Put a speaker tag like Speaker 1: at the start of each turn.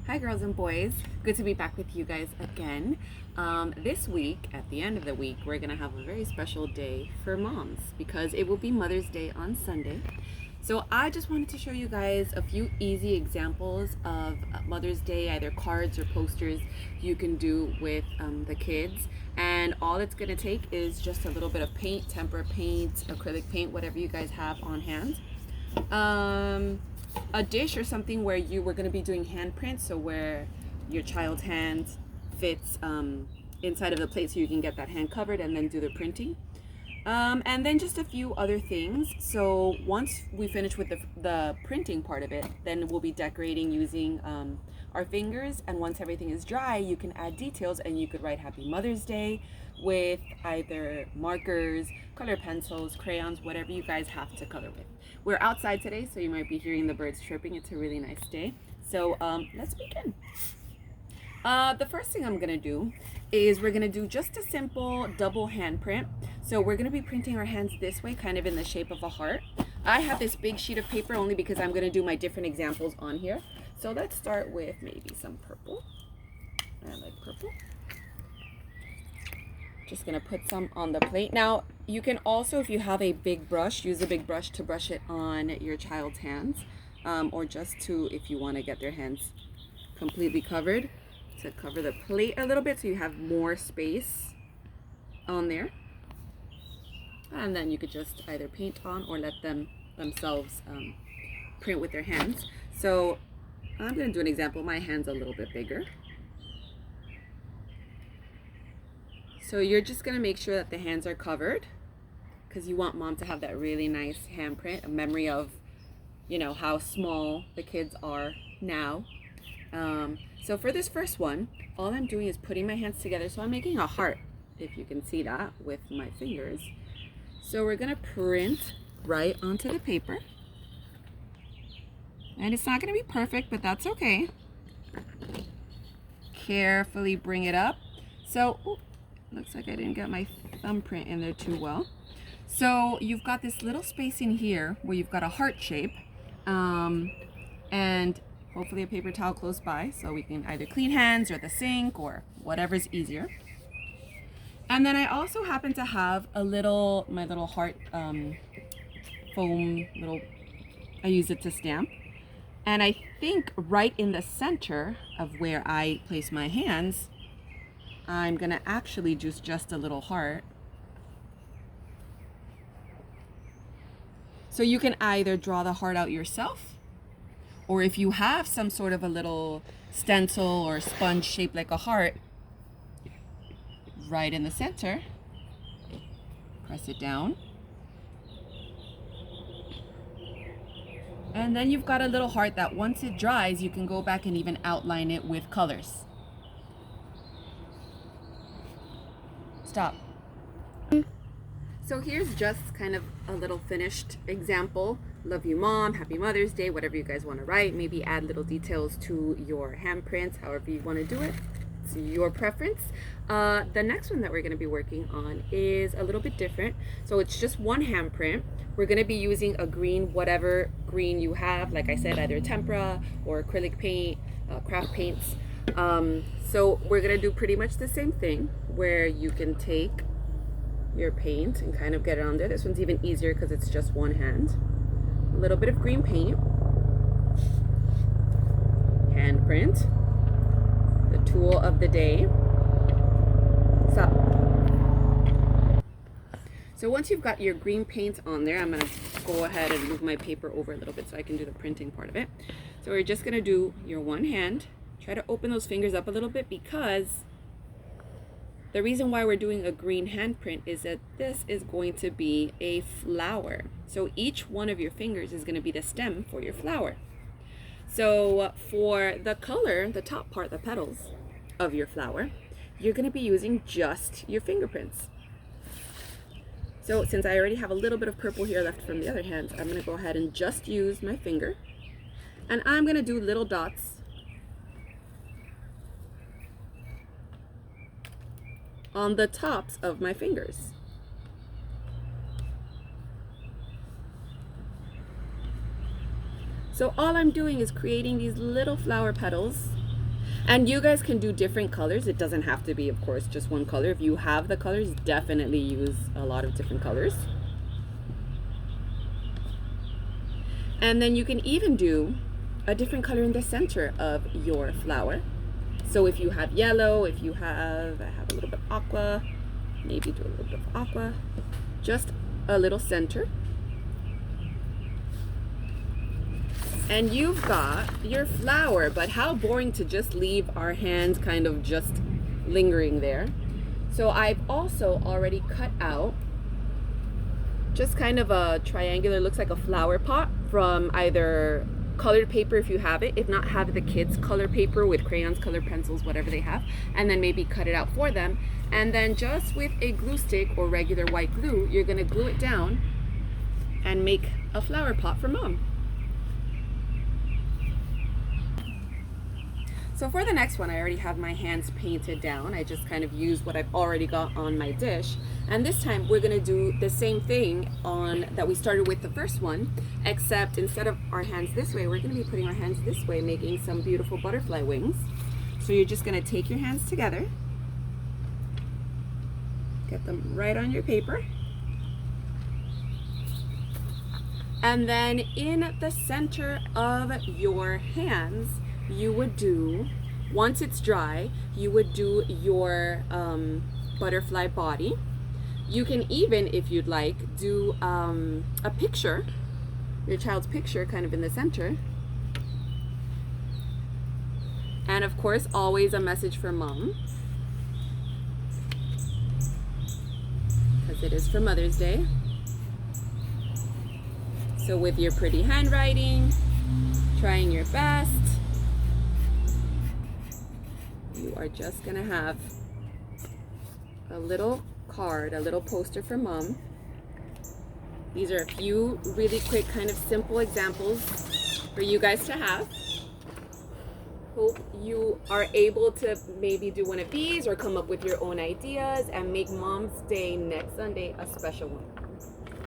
Speaker 1: Hi girls and boys, good to be back with you guys again. This week, at the end of the week, we're gonna have a very special day for moms because it will be Mother's Day on Sunday. So I just wanted to show you guys a few easy examples of Mother's Day, either cards or posters you can do with the kids. And all it's gonna take is just a little bit of paint, tempera paint, acrylic paint, whatever you guys have on hand. A dish or something where you were going to be doing handprints, so where your child's hand fits inside of the plate so you can get that hand covered and then do the printing. And then just a few other things. So once we finish with the printing part of it, then we'll be decorating using our fingers. And once everything is dry, you can add details and you could write Happy Mother's Day with either markers, color pencils, crayons, whatever you guys have to color with. We're outside today, so you might be hearing the birds chirping. It's a really nice day. So let's begin. The first thing I'm gonna do is we're gonna do just a simple double hand print. So we're gonna be printing our hands this way, kind of in the shape of a heart. I have this big sheet of paper only because I'm gonna do my different examples on here. So let's start with maybe some purple. I like purple. Just gonna put some on the plate. Now you can also, if you have a big brush, use a big brush to brush it on your child's hands, or just to, if you want to get their hands completely covered, to cover the plate a little bit so you have more space on there. And then you could just either paint on or let them themselves print with their hands. So I'm gonna do an example. My hand's a little bit bigger. So you're just gonna make sure that the hands are covered because you want mom to have that really nice handprint, a memory of, you know, how small the kids are now. So for this first one, all I'm doing is putting my hands together. So I'm making a heart, if you can see that, with my fingers. So we're gonna print right onto the paper. And it's not gonna be perfect, but that's okay. Carefully bring it up. So, looks like I didn't get my thumbprint in there too well. So you've got this little space in here where you've got a heart shape, and hopefully a paper towel close by so we can either clean hands or the sink or whatever's easier. And then I also happen to have my little heart foam I use it to stamp. And I think right in the center of where I place my hands, I'm gonna actually just a little heart. So you can either draw the heart out yourself, or if you have some sort of a little stencil or sponge shaped like a heart, right in the center, press it down. And then you've got a little heart that once it dries, you can go back and even outline it with colors. Stop. So here's just kind of a little finished example. Love you, Mom. Happy Mother's Day. Whatever you guys want to write. Maybe add little details to your handprints, however you want to do it. It's your preference. The next one that we're going to be working on is a little bit different. So it's just one handprint. We're going to be using a green, whatever green you have. Like I said, either tempera or acrylic paint, craft paints. So we're gonna do pretty much the same thing where you can take your paint and kind of get it on there. This one's even easier because it's just one hand. A little bit of green paint, handprint, the tool of the day. So once you've got your green paint on there, I'm gonna go ahead and move my paper over a little bit so I can do the printing part of it. So we're just gonna do your one hand. Try to open those fingers up a little bit because the reason why we're doing a green handprint is that this is going to be a flower. So each one of your fingers is going to be the stem for your flower. So for the color, the top part, the petals of your flower, you're going to be using just your fingerprints. So since I already have a little bit of purple here left from the other hand, I'm going to go ahead and just use my finger. And I'm going to do little dots on the tops of my fingers. So all I'm doing is creating these little flower petals And you guys can do different colors. It doesn't have to be, of course, just one color. If you have the colors, definitely use a lot of different colors. And then you can even do a different color in the center of your flower. So if you have yellow, if you have, I have a little bit of aqua, maybe do a little bit of aqua, just a little center. And you've got your flower, but how boring to just leave our hand kind of just lingering there. So I've also already cut out just kind of a triangular, looks like a flower pot from either colored paper if you have it. If not, have the kids color paper with crayons, colored pencils, whatever they have, and then maybe cut it out for them. And then just with a glue stick or regular white glue, you're gonna glue it down and make a flower pot for mom. So for the next one, I already have my hands painted down. I just kind of use what I've already got on my dish. And this time we're gonna do the same thing on that we started with the first one, except instead of our hands this way, we're gonna be putting our hands this way, making some beautiful butterfly wings. So you're just gonna take your hands together, get them right on your paper. And then in the center of your hands, you would do, once it's dry, you would do your butterfly body. You can even, if you'd like, do a picture, your child's picture kind of in the center. And of course, always a message for mom, because it is for Mother's Day. So with your pretty handwriting, trying your best, you are just gonna have a little card, a little poster for mom. These are a few really quick, kind of simple examples for you guys to have. Hope you are able to maybe do one of these or come up with your own ideas and make Mom's Day next Sunday a special one.